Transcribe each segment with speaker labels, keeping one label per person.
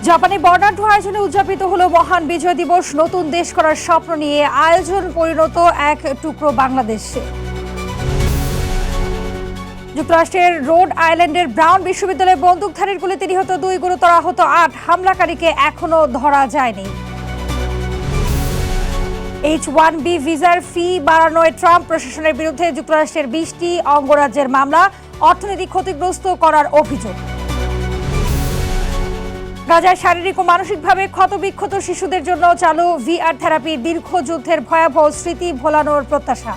Speaker 1: জাপানে বর্ণাঢ্য আয়োজনে উদযাপিত হলো মহান বিজয় দিবস। নতুন দেশ করার স্বপ্ন নিয়ে আয়োজন পরিণত এক টুকরো বাংলাদেশে। যুক্তরাষ্ট্রের রোড আইল্যান্ডের ব্রাউন বিশ্ববিদ্যালয়ে বন্দুকধারীর গুলিতে নিহত 2, গুরুতর আহত 8। হামলাকারীকে এখনো ধরা যায়নি। H-1B ভিসার ফি বাড়ানোয় ট্রাম্প প্রশাসনের বিরুদ্ধে যুক্তরাষ্ট্রের 20টি অঙ্গরাজ্যের মামলা। অর্থনীতি ক্ষতিগ্রস্ত করার অভিযোগ। গাজায় শারীরিক ও মানসিকভাবে ক্ষতবিক্ষত শিশুদের জন্য চালু VR থেরাপি। দীর্ঘ যুদ্ধের ভয়াবহ স্মৃতি ভোলানোর প্রত্যাশা।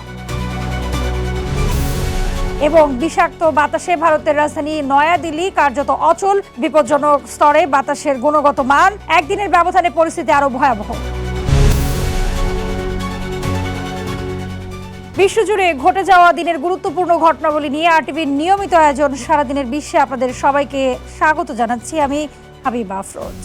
Speaker 1: এবং বিষাক্ত বাতাসে ভারতের রাজধানী নয়াদিল্লি কার্যত অচল। বিপজ্জনক স্তরে বাতাসের গুণগত মান। একদিনের ব্যবধানে পরিস্থিতি আরো ভয়াবহ। বিশ্বজুড়ে ঘটে যাওয়া দিনের গুরুত্বপূর্ণ ঘটনাবলী নিয়ে RTVর নিয়মিত আয়োজন সারাদিনের বিশ্বে আপনাদের সবাইকে স্বাগত জানাচ্ছি। আমি হাবিবা আফরোজ।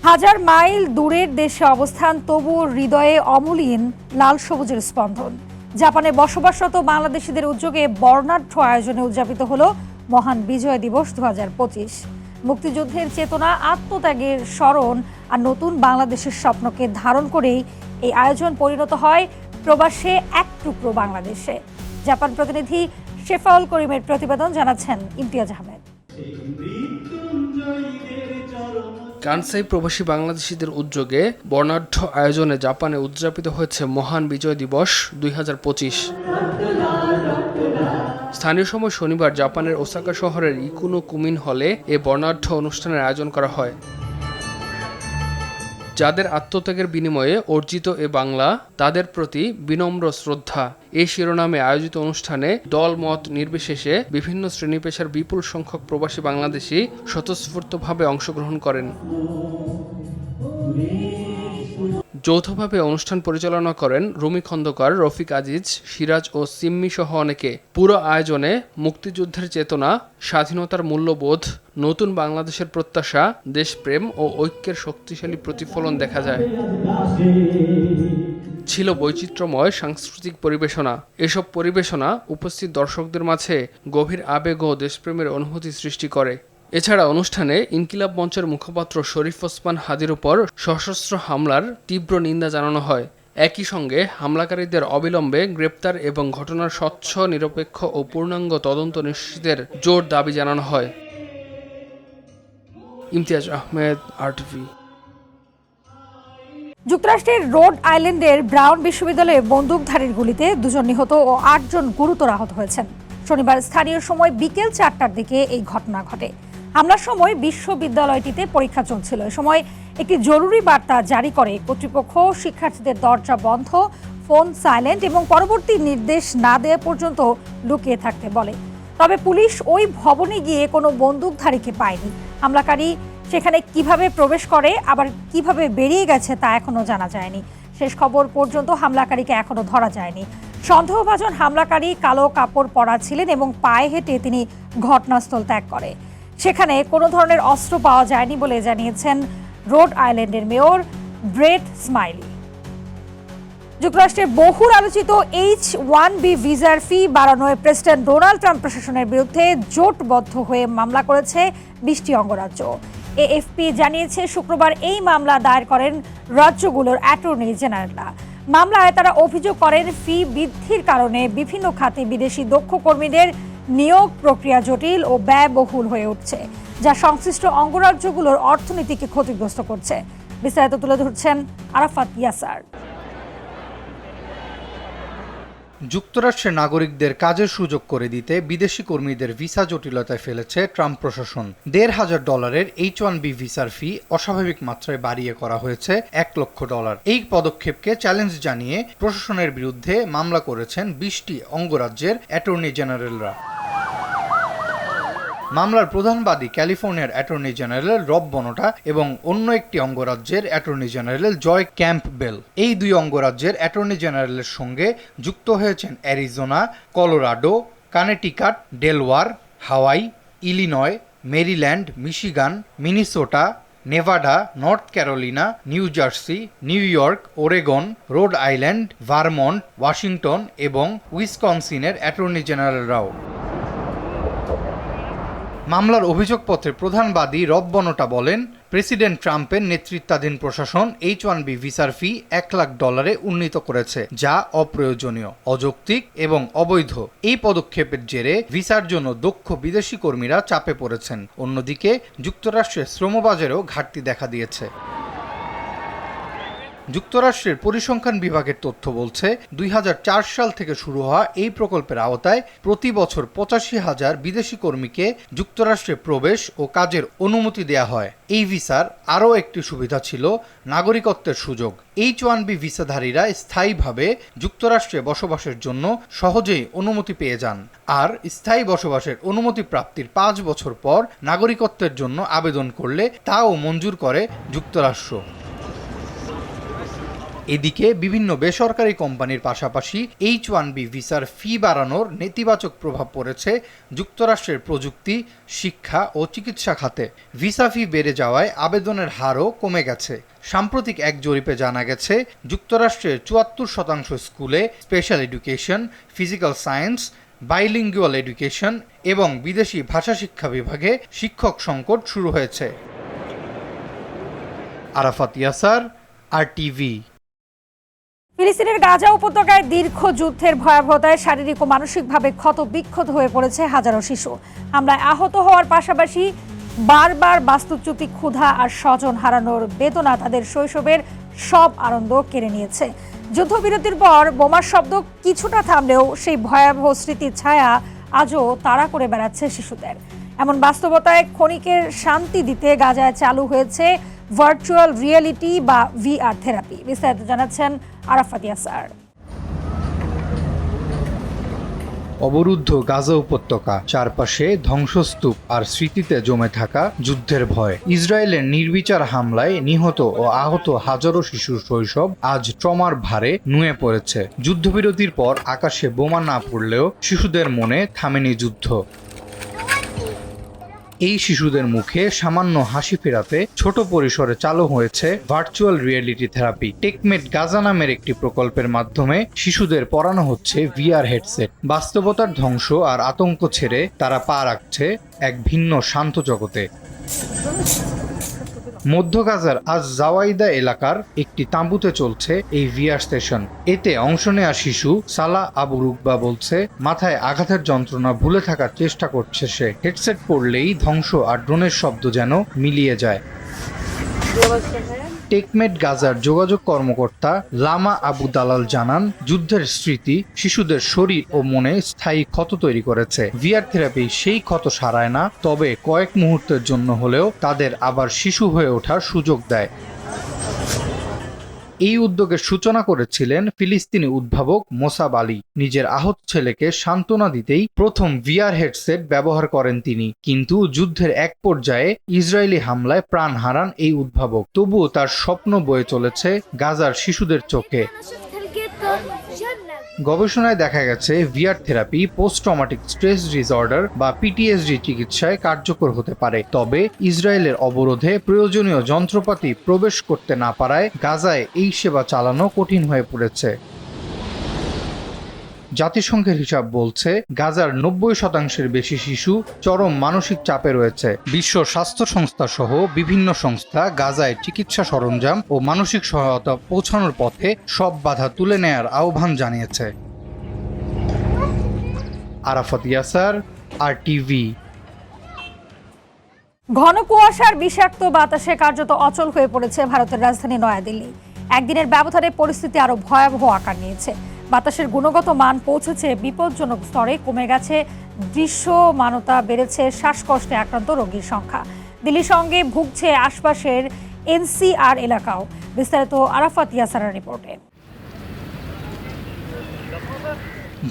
Speaker 1: হাজার মাইল দূরের দেশে অবস্থান, তবু হৃদয়ে অমলিন লাল সবুজের স্পন্দন। জাপানে বসবাসরত বাংলাদেশিদের উদ্যোগে বর্ণাঢ্য আয়োজনে উদযাপিত হলো মহান বিজয় দিবস 2025। মুক্তিযুদ্ধের চেতনা, আত্মত্যাগের স্মরণ আর নতুন বাংলাদেশের স্বপ্নকে ধারণ করেই এই আয়োজন পরিণত হয় প্রবাসে এক টুকরো বাংলাদেশে। জাপান প্রতিনিধি শেফাউল করিমের প্রতিবেদন, জানাচ্ছেন ইমতিয়াজ আহমেদ।
Speaker 2: কানসাই প্রবাসী বাংলাদেশিদের উদ্যোগে বর্ণাঢ্য আয়োজনে জাপানে উদযাপিত হয়েছে মহান বিজয় দিবস 2025। স্থানীয় সময় শনিবার জাপানের ওসাকা শহরের ইকুনো কুমিন হলে এ বর্ণাঢ্য অনুষ্ঠানের আয়োজন করা হয়। যাদের আত্মত্যাগের বিনিময়ে অর্জিত এ বাংলা, তাদের প্রতি বিনম্র শ্রদ্ধা, এই শিরোনামে আয়োজিত অনুষ্ঠানে দলমত নির্বিশেষে বিভিন্ন শ্রেণী পেশার বিপুল সংখ্যক প্রবাসী বাংলাদেশি স্বতঃস্ফূর্তভাবে অংশগ্রহণ করেন। যৌথভাবে অনুষ্ঠান পরিচালনা করেন রুমি খন্দকার, রফিক আজিজ, সিরাজ ও সিম্মি সহ অনেকে। পুরো আয়োজনে মুক্তিযুদ্ধের চেতনা, স্বাধীনতার মূল্যবোধ, নতুন বাংলাদেশের প্রত্যাশা, দেশপ্রেম ও ঐক্যের শক্তিশালী প্রতিফলন দেখা যায়। ছিল বৈচিত্র্যময় সাংস্কৃতিক পরিবেশনা। এসব পরিবেশনা উপস্থিত দর্শকদের মাঝে গভীর আবেগ ও দেশপ্রেমের অনুভূতি সৃষ্টি করে। এছাড়া অনুষ্ঠানে ইনকিলাব মঞ্চের মুখপাত্র শরীফ ওসমান হাদির উপর সশস্ত্র হামলার তীব্র নিন্দা জানানো হয়। একই সঙ্গে হামলাকারীদের অবিলম্বে গ্রেপ্তার এবং ঘটনার স্বচ্ছ, নিরপেক্ষ ও পূর্ণাঙ্গ তদন্ত নিশ্চিতের জোর দাবি জানানো হয়। ইমতিয়াজ আহমেদ, RTV।
Speaker 1: যুক্তরাষ্ট্রের রোড আইল্যান্ডের ব্রাউন বিশ্ববিদ্যালয়ে বন্দুকধারীর গুলিতে 2 জন নিহত ও 8 জন গুরুতর আহত হয়েছেন। শনিবার স্থানীয় সময় বিকেল 4টার দিকে এই ঘটনা ঘটে। হামলার সময় বিশ্ববিদ্যালয়টিতে পরীক্ষা চলছিল। এ সময় একটি জরুরি বার্তা জারি করে কর্তৃপক্ষ শিক্ষার্থীদের দরজা বন্ধ, ফোন সাইলেন্ট এবং পরবর্তী নির্দেশ না দেওয়া পর্যন্ত লুকিয়ে থাকতে বলে। তবে পুলিশ ওই ভবনে গিয়ে কোনো বন্দুকধারীকে পায়নি। হামলাকারী সেখানে কিভাবে প্রবেশ করে আবার কিভাবে বেরিয়ে গেছে তা এখনো জানা যায়নি। শেষ খবর পর্যন্ত হামলাকারীকে এখনো ধরা যায়নি। সন্দেহভাজন হামলাকারী কালো কাপড় পরা ছিলেন এবং পায়ে হেঁটে তিনি ঘটনাস্থল ত্যাগ করে। সেখানে কোনো ধরনের অস্ত্র পাওয়া যায়নি বলে জানিয়েছেন রোড আইল্যান্ডের মেয়র ব্রেট স্মাইলি। যুক্তরাষ্ট্রের বহুল আলোচিত H-1B ভিসার ফি বাড়ানোয় প্রেসিডেন্ট ডোনাল্ড ট্রাম্প প্রশাসনের বিরুদ্ধে জোটবদ্ধ হয়ে মামলা করেছে 20টি অঙ্গরাজ্য। AFP জানিয়েছে শুক্রবার এই মামলা দায়ের করেন রাজ্যগুলোর অ্যাটর্নি জেনারেলরা। মামলায় তারা অভিযোগ করেন ফি বৃদ্ধির কারণে বিভিন্ন খাতে বিদেশি দক্ষ কর্মীদের নিয়োগ প্রক্রিয়া জটিল ও ব্যয়বহুল হয়ে উঠছে, যা সংশ্লিষ্ট অঙ্গরাজ্যগুলোর অর্থনীতিকে ক্ষতিগ্রস্ত করছে। বিস্তারিত তুলে ধরছেন আরাফাত ইয়াসার।
Speaker 3: যুক্তরাষ্ট্রের নাগরিকদের কাজের সুযোগ করে দিতে বিদেশি কর্মীদের ভিসা জটিলতায় ফেলেছে ট্রাম্প প্রশাসন। $1,500 H-1B ভিসার ফি অস্বাভাবিক মাত্রায় বাড়িয়ে করা হয়েছে $1 লক্ষ। এই পদক্ষেপকে চ্যালেঞ্জ জানিয়ে প্রশাসনের বিরুদ্ধে মামলা করেছেন 20টি অঙ্গরাজ্যের অ্যাটর্নি জেনারেলরা। মামলার প্রধান বাদী ক্যালিফোর্নিয়ার অ্যাটর্নি জেনারেল রব বনোটা এবং অন্য একটি অঙ্গরাজ্যের অ্যাটর্নি জেনারেল জয় ক্যাম্পবেল। এই 2 অঙ্গরাজ্যের অ্যাটর্নি জেনারেলের সঙ্গে যুক্ত হয়েছেন Arizona, Colorado, Connecticut, Delaware, Hawaii, Illinois, Maryland, Michigan, Minnesota, Nevada, North Carolina, New Jersey, New York, Oregon, Rhode Island, Vermont, Washington এবং উইসকনসিনের অ্যাটর্নি জেনারেলরাও। মামলার অভিযোগপত্রে প্রধান বাদী রব বনোটা বলেন, প্রেসিডেন্ট ট্রাম্পের নেতৃত্বাধীন প্রশাসন H-1B ভিসার ফি $1 লাখ উন্নীত করেছে, যা অপ্রয়োজনীয়, অযৌক্তিক এবং অবৈধ। এই পদক্ষেপের জেরে ভিসার জন্য দক্ষ বিদেশি কর্মীরা চাপে পড়েছেন। অন্যদিকে যুক্তরাষ্ট্রের শ্রমবাজারেও ঘাটতি দেখা দিয়েছে। যুক্তরাষ্ট্রের পরিসংখ্যান বিভাগের তথ্য বলছে 2004 সাল থেকে শুরু হওয়া এই প্রকল্পের আওতায় প্রতি বছর 85,000 বিদেশি কর্মীকে যুক্তরাষ্ট্রে প্রবেশ ও কাজের অনুমতি দেয়া হয়। এই ভিসার আরও একটি সুবিধা ছিল নাগরিকত্বের সুযোগ। H-1B ভিসাধারীরা স্থায়ীভাবে যুক্তরাষ্ট্রে বসবাসের জন্য সহজেই অনুমতি পেয়ে যান, আর স্থায়ী বসবাসের অনুমতি প্রাপ্তির 5 বছর পর নাগরিকত্বের জন্য আবেদন করলে তাও মঞ্জুর করে যুক্তরাষ্ট্র। এদিকে বিভিন্ন বেসরকারি কোম্পানির পাশাপাশি H-1B ভিসার ফি বাড়ানোর নেতিবাচক প্রভাব পড়েছে যুক্তরাষ্ট্রের প্রযুক্তি, শিক্ষা ও চিকিৎসা খাতে। ভিসা ফি বেড়ে যাওয়ায় আবেদনের হারও কমে গেছে। সাম্প্রতিক এক জরিপে জানা গেছে, যুক্তরাষ্ট্রের 74% স্কুলে special education, physical science, bilingual education এবং বিদেশি ভাষা শিক্ষা বিভাগে শিক্ষক সংকট শুরু হয়েছে। আরাফাত ইয়াসার, RTV।
Speaker 1: ফিলিস্তিনের গাজা উপত্যকায় দীর্ঘ যুদ্ধের ভয়াবহতায় শারীরিক ও মানসিকভাবে ক্ষতবিক্ষত হয়ে পড়েছে হাজারো শিশু। হামলায় আহত হওয়ার পাশাপাশি বারবার বাস্তুচ্যুতি, ক্ষুধা আর স্বজন হারানোর বেদনা তাদের শৈশবের সব আনন্দ কেড়ে নিয়েছে। যুদ্ধবিরতির পর বোমার শব্দ কিছুটা থামলেও সেই ভয়াবহ স্মৃতির ছায়া আজও তাড়া করে বেড়াচ্ছে শিশুদের। এমন বাস্তবতায় ক্ষণিকের শান্তি দিতে গাজায় চালু হয়েছে ভার্চুয়াল রিয়েলিটি বা VR থেরাপি। বিস্তারিত জানাচ্ছেন আরাফাত ইয়াসার।
Speaker 3: অবরুদ্ধ গাজা উপত্যকা, চারপাশে ধ্বংসস্তূপ আর স্মৃতিতে জমে থাকা যুদ্ধের ভয়। ইসরায়েলের নির্বিচার হামলায় নিহত ও আহত হাজারো শিশুর শৈশব আজ ট্রমার ভারে নুয়ে পড়েছে। যুদ্ধবিরতির পর আকাশে বোমা না পড়লেও শিশুদের মনে থামেনি যুদ্ধ। এই শিশুদের মুখে সামান্য হাসি ফেরাতে ছোট পরিসরে চালু হয়েছে ভার্চুয়াল রিয়েলিটি থেরাপি। টেকমেট গাজা নামের একটি প্রকল্পের মাধ্যমে শিশুদের পড়ানো হচ্ছে VR হেডসেট। বাস্তবতার ধ্বংস আর আতঙ্ক ছেড়ে তারা পা রাখছে এক ভিন্ন শান্ত জগতে। মধ্য গাজার আজ জাওয়াইদা এলাকার একটি তাঁবুতে চলছে এই VR সেশন। এতে অংশ নেওয়া শিশু সালা আবু রুকবা বলছে, মাথায় আঘাতের যন্ত্রণা ভুলে থাকার চেষ্টা করছে সে। হেডসেট পরলেই ধ্বংস আর ড্রোনের শব্দ যেন মিলিয়ে যায়। টেকমেট গাজার যোগাযোগ কর্মকর্তা লামা আবু দালাল জানান, যুদ্ধের স্মৃতি শিশুদের শরীর ও মনে স্থায়ী ক্ষত তৈরি করেছে। VR থেরাপি সেই ক্ষত সারায় না, তবে কয়েক মুহূর্তের জন্য হলেও তাদের আবার শিশু হয়ে ওঠার সুযোগ দেয়। এই উদ্যোগের সূচনা করেছিলেন ফিলিস্তিনি উদ্ভাবক মোসাব আলী। নিজের আহত ছেলেকে সান্ত্বনা দিতেই প্রথম VR হেডসেট ব্যবহার করেন তিনি। কিন্তু যুদ্ধের এক পর্যায়ে ইসরায়েলি হামলায় প্রাণ হারান এই উদ্ভাবক। তবুও তার স্বপ্ন বয়ে চলেছে গাজার শিশুদের চোখে। গবেষণায় দেখা গেছে VR therapy post traumatic stress disorder বা PTSD চিকিৎসায় কার্যকর হতে পারে। তবে ইসরায়েলের অবরোধে প্রয়োজনীয় যন্ত্রপাতি প্রবেশ করতে না পারায় গাজায় এই সেবা চালানো কঠিন হয়ে পড়েছে। জাতিসংঘের হিসাব বলছে, গাজার 90% বেশি শিশু চরম মানসিক চাপে রয়েছে। বিশ্ব স্বাস্থ্য সংস্থা সহ বিভিন্ন সংস্থা গাজায় চিকিৎসা সরঞ্জাম ও মানসিক সহায়তা পৌঁছানোর পথে সব বাধা তুলে নেয়ার আহ্বান জানিয়েছে। আরাফাত ইয়াসার, RTV।
Speaker 1: ঘন কুয়াশার বিষাক্ত বাতাসে কার্যত অচল হয়ে পড়েছে ভারতের রাজধানী নয়াদিল্লি। একদিনের ব্যবধানে পরিস্থিতি আরো ভয়াবহ আকার নিয়েছে। বাতাসের গুণগত মান পৌঁছেছে বিপজ্জনক স্তরে, কমে গেছে দৃশ্যমানতা, বেড়েছে শ্বাসকষ্টে আক্রান্ত রোগীর সংখ্যা। দিল্লির সঙ্গে ভুগছে আশপাশের NCR এলাকাও। বিস্তারিত আরাফাত ইয়াসারের রিপোর্টে।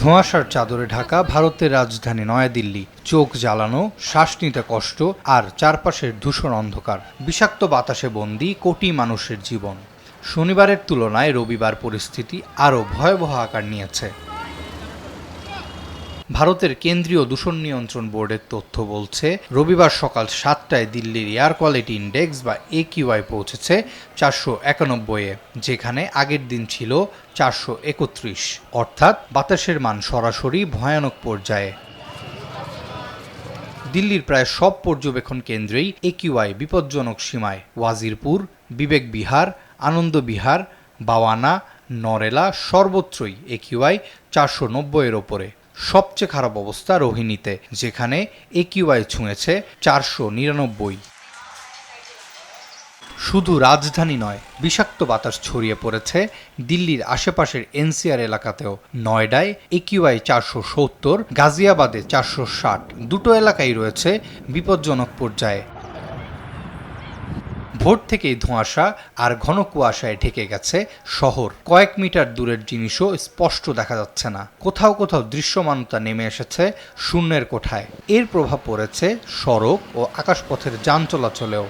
Speaker 3: ধোঁয়াশার চাদরে ঢাকা ভারতের রাজধানী নয়াদিল্লি। চোখ জ্বালানো, শ্বাস নিতে কষ্ট আর চারপাশের ধূসর অন্ধকার। বিষাক্ত বাতাসে বন্দী কোটি মানুষের জীবন। শনিবারের তুলনায় রবিবার পরিস্থিতি আরও ভয়াবহ আকার নিয়েছে। ভারতের কেন্দ্রীয় দূষণ নিয়ন্ত্রণ বোর্ডের তথ্য বলছে, রবিবার সকাল 7টায় দিল্লির এয়ার কোয়ালিটি ইন্ডেক্স বা AQI পৌঁছেছে 491-এ, যেখানে আগের দিন ছিল 431, অর্থাৎ বাতাসের মান সরাসরি ভয়ানক পর্যায়ে। দিল্লির প্রায় সব পর্যবেক্ষণ কেন্দ্রেই একিউআই বিপজ্জনক সীমায়। ওয়াজিরপুর, বিবেক বিহার, আনন্দ বিহার, বাওয়ানা, নরেলা সর্বত্রই একিউআই 490-এর ওপরে। সবচেয়ে খারাপ অবস্থা রোহিণীতে, যেখানে একিউআই ছুঁয়েছে 499। শুধু রাজধানী নয়, বিষাক্ত বাতাস ছড়িয়ে পড়েছে দিল্লির আশেপাশের এনসিআর এলাকাতেও। নয়ডায় একিউআই 470, গাজিয়াবাদে 460, দুটো এলাকাই রয়েছে বিপজ্জনক পর্যায়ে। ভোর থেকেই ধোঁয়াশা আর ঘন কুয়াশায় ঢেকে গেছে শহর। কয়েক মিটার দূরের জিনিসও স্পষ্ট দেখা যাচ্ছে না। কোথাও কোথাও দৃশ্যমানতা নেমে এসেছে শূন্যের কোঠায়। এর প্রভাব পড়েছে সড়ক ও আকাশপথের যান চলাচলেও।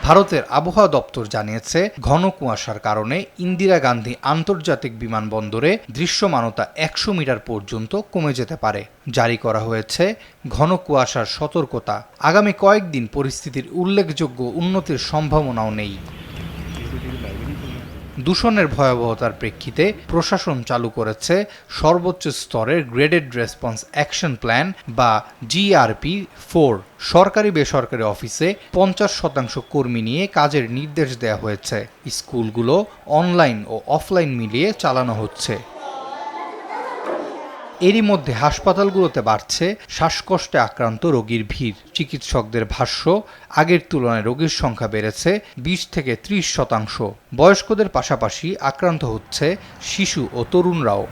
Speaker 3: ভারতের আবহাওয়া দপ্তর জানিয়েছে, ঘন কুয়াশার কারণে ইন্দিরা গান্ধী আন্তর্জাতিক বিমানবন্দরে দৃশ্যমানতা 100 মিটার পর্যন্ত কমে যেতে পারে। জারি করা হয়েছে ঘন কুয়াশার সতর্কতা। আগামী কয়েকদিন পরিস্থিতির উল্লেখযোগ্য উন্নতির সম্ভাবনাও নেই। দূষণের ভয়াবহতার প্রেক্ষিতে প্রশাসন চালু করেছে সর্বোচ্চ স্তরের গ্রেডেড রেসপন্স অ্যাকশন প্ল্যান বা GRP-4। সরকারি বেসরকারি অফিসে 50% কর্মী নিয়ে কাজের নির্দেশ দেওয়া হয়েছে। স্কুলগুলো অনলাইন ও অফলাইন মিলিয়ে চালানো হচ্ছে। এরই মধ্যে হাসপাতালগুলোতে বাড়ছে শ্বাসকষ্টে আক্রান্ত রোগীর ভিড়। চিকিৎসকদের ভাষ্য, আগের তুলনায় রোগীর সংখ্যা বেড়েছে 20 থেকে 30%। বয়স্কদের পাশাপাশি আক্রান্ত হচ্ছে শিশু ও তরুণরাও।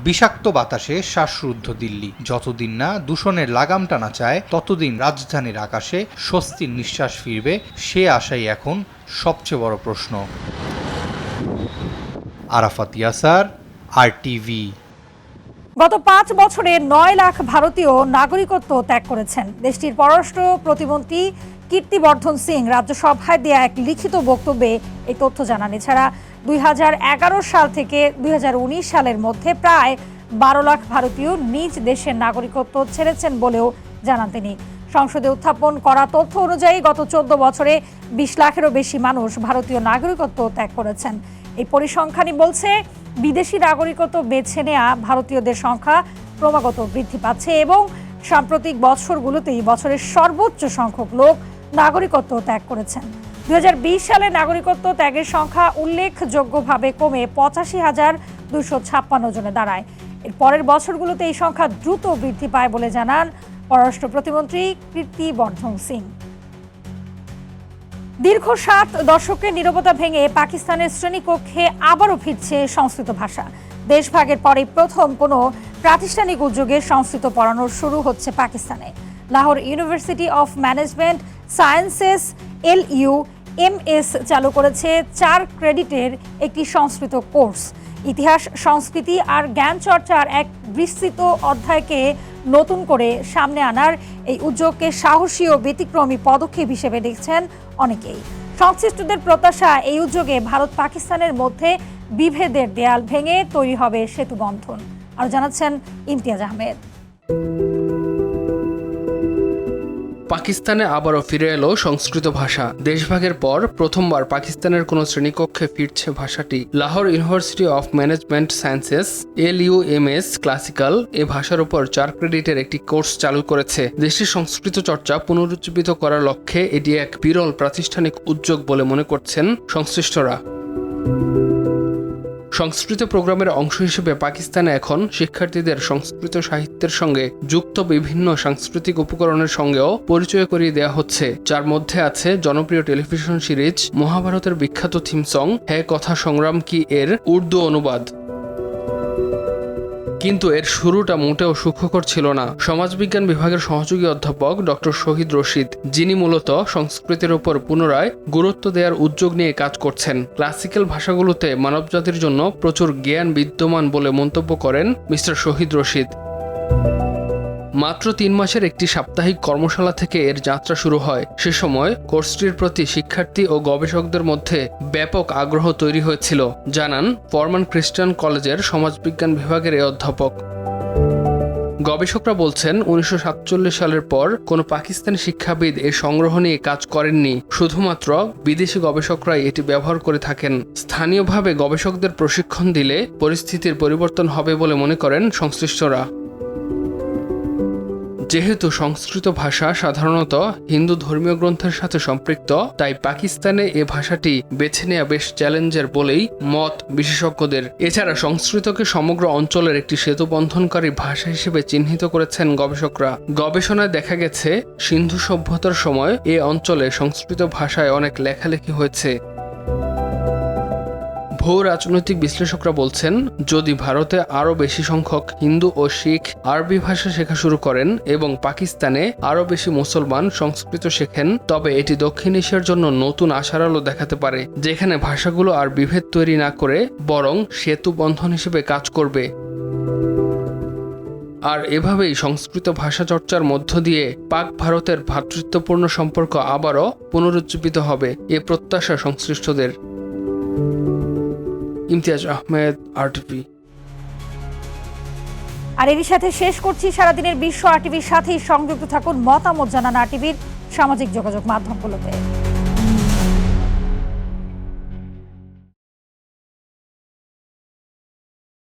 Speaker 3: বিষাক্ত বাতাসে শ্বাসরুদ্ধ দিল্লি। যতদিন না দূষণের লাগাম টানা চায়, ততদিন রাজধানীর আকাশে স্বস্তির নিঃশ্বাস ফিরবে, সে আশাই এখন সবচেয়ে বড় প্রশ্ন। আরাফাত ইয়াসার, RTV।
Speaker 1: গত 5 বছরে 9 লাখ ভারতীয় নাগরিকত্ব ত্যাগ করেছেন। দেশটির পররাষ্ট্র প্রতিমন্ত্রী কীর্তিবর্ধন সিং রাজ্যসভায় দেয়া এক লিখিত বক্তব্যে এই তথ্য জানান। এছাড়া 2011 সাল থেকে 2019 সালের মধ্যে প্রায় 12 লাখ ভারতীয় নিজ দেশের নাগরিকত্ব ছেড়েছেন বলেও জানান তিনি। সংসদে উত্থাপন করা তথ্য অনুযায়ী গত 14 বছরে 20 লাখেরও বেশি মানুষ ভারতীয় নাগরিকত্ব ত্যাগ করেছেন। এই পরিসংখ্যানই বলছে, বিদেশি নাগরিকত্ব বেছে নেওয়া ভারতীয়দের সংখ্যা ক্রমাগত বৃদ্ধি পাচ্ছে এবং সাম্প্রতিক বছরগুলোতেই বছরের সর্বোচ্চ সংখ্যক লোক নাগরিকত্ব ত্যাগ করেছেন। 2020 সালে নাগরিকত্ব ত্যাগের সংখ্যা উল্লেখযোগ্যভাবে কমে 85,256 জনে দাঁড়ায়। এর পরের বছরগুলোতে এই সংখ্যা দ্রুত বৃদ্ধি পায় বলে জানান পররাষ্ট্র প্রতিমন্ত্রী কীর্তিবর্ধন সিং। দীর্ঘ 7 দশকের নীরবতা ভেঙে পাকিস্তানের শ্রেণীকক্ষে আবারও ফিরছে সংস্কৃত ভাষা। দেশভাগের পরে প্রথম কোনো প্রাতিষ্ঠানিক উদ্যোগে সংস্কৃত পড়ানো শুরু হচ্ছে পাকিস্তানে। Lahore university of management sciences LUMS চালু করেছে 4 ক্রেডিটের একটি সংস্কৃত কোর্স। ইতিহাস, সংস্কৃতি আর জ্ঞান চর্চার এক বিস্তৃত অধ্যায়কে নতুন করে সামনে আনার এই উদ্যোগকে সাহসী ও ব্যতিক্রমী পদক্ষেপ হিসেবে দেখছেন অনেকেই। সংশ্লিষ্টদের প্রত্যাশা, এই উদ্যোগে ভারত পাকিস্তানের মধ্যে বিভেদের দেয়াল ভেঙে তৈরি হবে সেতু বন্ধন। আর জানাচ্ছেন ইমতিয়াজ আহমেদ।
Speaker 2: পাকিস্তানে আবারও ফিরে এলো সংস্কৃত ভাষা। দেশভাগের পর প্রথমবার পাকিস্তানের কোনো শ্রেণীকক্ষে ফিরছে ভাষাটি। Lahore university of management sciences LUMS classical এ ভাষার উপর 4 ক্রেডিটের একটি কোর্স চালু করেছে। দেশটির সংস্কৃত চর্চা পুনরুজ্জীবিত করার লক্ষ্যে এটি এক বিরল প্রাতিষ্ঠানিক উদ্যোগ বলে মনে করছেন সংশ্লিষ্টরা। সংস্কৃত প্রোগ্রামের অংশ হিসেবে পাকিস্তানে এখন শিক্ষার্থীদের সংস্কৃত সাহিত্যের সঙ্গে যুক্ত বিভিন্ন সাংস্কৃতিক উপকরণের সঙ্গেও পরিচয় করিয়ে দেওয়া হচ্ছে, যার মধ্যে আছে জনপ্রিয় টেলিভিশন সিরিজ মহাভারতের বিখ্যাত থিম সং হে কথা সংগ্রাম কি এর উর্দু অনুবাদ। কিন্তু এর শুরুটা মোটেও সুখকর ছিল না। সমাজবিজ্ঞান বিভাগের সহযোগী অধ্যাপক ডক্টর শহীদ রশিদ, যিনি মূলত সংস্কৃতের উপর পুনরায় গুরুত্ব দেওয়ার উদ্যোগ নিয়ে কাজ করছেন, ক্লাসিক্যাল ভাষাগুলোতে মানবজাতির জন্য প্রচুর জ্ঞান বিদ্যমান বলে মন্তব্য করেন মিস্টার শহীদ রশিদ। মাত্র 3 মাসের একটি সাপ্তাহিক কর্মশালা থেকে এর যাত্রা শুরু হয়। সে সময় কোর্সটির প্রতি শিক্ষার্থী ও গবেষকদের মধ্যে ব্যাপক আগ্রহ তৈরি হয়েছিল, জানান ফরমান খ্রিস্টান কলেজের সমাজবিজ্ঞান বিভাগের এই অধ্যাপক। গবেষকরা বলছেন, 1947 সালের পর কোনো পাকিস্তানি শিক্ষাবিদ এই সংগ্রহ নিয়ে কাজ করেননি। শুধুমাত্র বিদেশি গবেষকরাই এটি ব্যবহার করে থাকেন। স্থানীয়ভাবে গবেষকদের প্রশিক্ষণ দিলে পরিস্থিতির পরিবর্তন হবে বলে মনে করেন সংশ্লিষ্টরা। যেহেতু সংস্কৃত ভাষা সাধারণত হিন্দু ধর্মীয় গ্রন্থের সাথে সম্পৃক্ত, তাই পাকিস্তানে এ ভাষাটি বেছে নেওয়া বেশ চ্যালেঞ্জের বলেই মত বিশেষজ্ঞদের। এছাড়া সংস্কৃতকে সমগ্র অঞ্চলের একটি সেতু বন্ধনকারী ভাষা হিসেবে চিহ্নিত করেছেন গবেষকরা। গবেষণায় দেখা গেছে সিন্ধু সভ্যতার সময় এ অঞ্চলে সংস্কৃত ভাষায় অনেক লেখালেখি হয়েছে। ভূ রাজনৈতিক বিশ্লেষকরা বলছেন, যদি ভারতে আরও বেশি সংখ্যক হিন্দু ও শিখ আরবি ভাষা শেখা শুরু করেন এবং পাকিস্তানে আরও বেশি মুসলমান সংস্কৃত শেখেন, তবে এটি দক্ষিণ এশিয়ার জন্য নতুন আশার আলো দেখাতে পারে, যেখানে ভাষাগুলো আর বিভেদ তৈরি না করে বরং সেতু বন্ধন হিসেবে কাজ করবে। আর এভাবেই সংস্কৃত ভাষা চর্চার মধ্য দিয়ে পাক ভারতের ভ্রাতৃত্বপূর্ণ সম্পর্ক আবারও পুনরুজ্জীবিত হবে, এ প্রত্যাশা সংশ্লিষ্টদের। ইমতিয়াজ আহমেদ, RTV।
Speaker 1: আর এরই সাথে শেষ করছি সারাদিনের বিশ্ব। RTVর সাথেই সংযুক্ত থাকুন, মতামত জানান RTVর সামাজিক যোগাযোগ মাধ্যমগুলোতে।